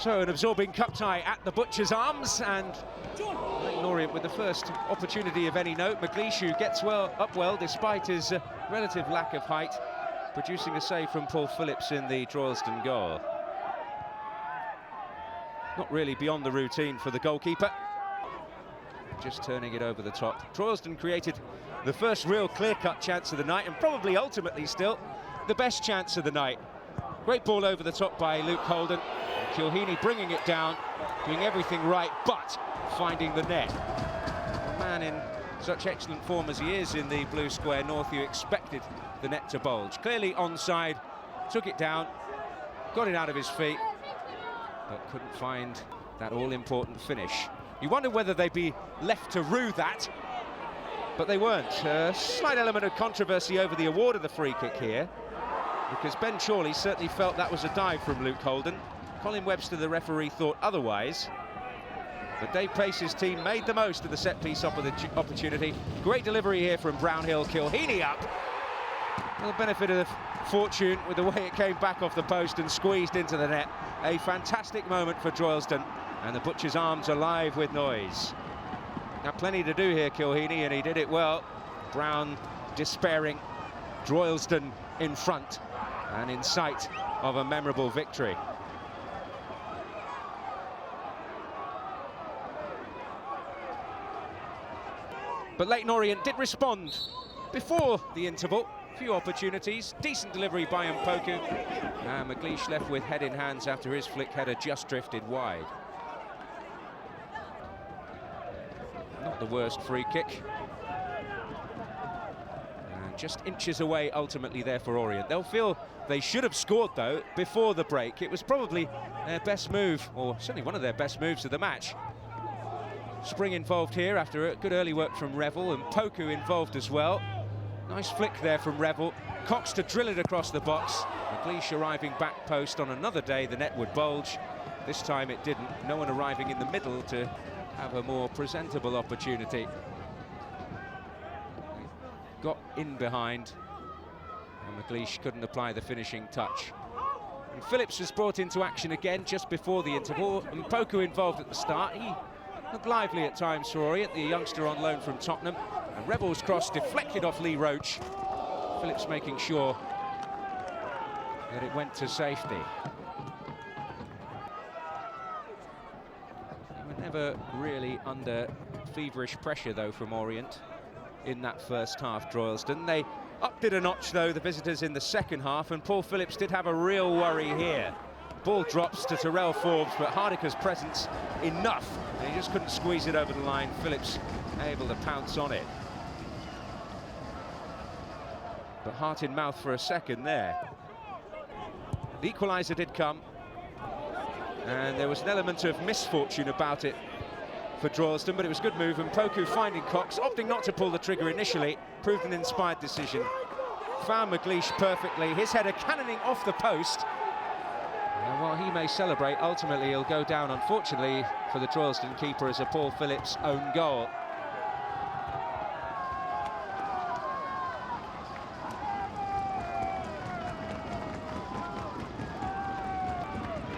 So an absorbing cup tie at the Butcher's Arms, and Leyton Orient with the first opportunity of any note. McGleish, who gets up well despite his relative lack of height, producing a save from Paul Phillips in the Droylsden goal. Not really beyond the routine for the goalkeeper. Just turning it over the top. Droylsden created the first real clear-cut chance of the night, and probably ultimately still the best chance of the night. Great ball over the top by Luke Holden. Kilheeney bringing it down, doing everything right, but finding the net. A man in such excellent form as he is in the blue square north, you expected the net to bulge. Clearly onside, took it down, got it out of his feet, but couldn't find that all-important finish. You wonder whether they'd be left to rue that, but they weren't. A slight element of controversy over the award of the free kick here, because Ben Chorley certainly felt that was a dive from Luke Holden. Colin Webster, the referee, thought otherwise. But Dave Pace's team made the most of the set-piece opportunity. Great delivery here from Brownhill. Kilheeney up. For the benefit of fortune with the way it came back off the post and squeezed into the net. A fantastic moment for Droylsden, and the Butcher's Arms alive with noise. Now plenty to do here, Kilheeney, and he did it well. Brown despairing. Droylsden in front and in sight of a memorable victory. But Leyton Orient did respond before the interval. Few opportunities, decent delivery by Mpoku. And McGleish left with head in hands after his flick header just drifted wide. Not the worst free kick. And just inches away ultimately there for Orient. They'll feel they should have scored though before the break. It was probably their best move, or certainly one of their best moves of the match. Spring involved here after a good early work from Revel, and Poku involved as well. Nice flick there from Revel. Cox to drill it across the box. McGleish arriving back post. On another day the net would bulge. This time it didn't. No one arriving in the middle to have a more presentable opportunity. Got in behind, and McGleish couldn't apply the finishing touch. And Phillips was brought into action again just before the interval, and Poku involved at the start. He looked lively at times for Orient, the youngster on loan from Tottenham. And Rebel's cross deflected off Lee Roach. Phillips making sure that it went to safety. They were never really under feverish pressure though from Orient in that first half, Droylsden. They upped it a notch though, the visitors, in the second half, and Paul Phillips did have a real worry here. Ball drops to Terrell Forbes, but Hardiker's presence enough. And he just couldn't squeeze it over the line. Phillips able to pounce on it. But heart in mouth for a second there. The equaliser did come, and there was an element of misfortune about it for Droylsden, but it was a good move, and Poku finding Cox, opting not to pull the trigger initially, proved an inspired decision. Found McGleish perfectly, his header cannoning off the post. And while he may celebrate, ultimately he'll go down, unfortunately, for the Droylsden keeper as a Paul Phillips own goal.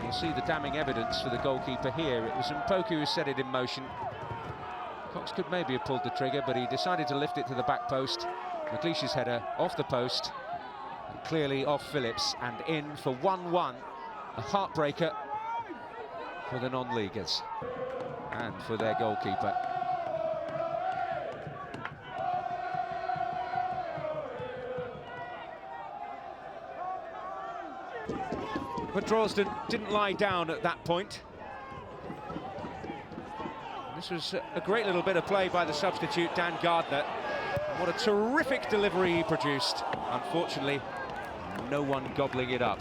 You'll see the damning evidence for the goalkeeper here. It was Mpoku who set it in motion. Cox could maybe have pulled the trigger, but he decided to lift it to the back post. McGleish's header off the post, and clearly off Phillips, and in for 1-1. A heartbreaker for the non-leaguers and for their goalkeeper. But Droylsden didn't lie down at that point. This was a great little bit of play by the substitute, Dan Gardner. And what a terrific delivery he produced. Unfortunately, no one gobbling it up.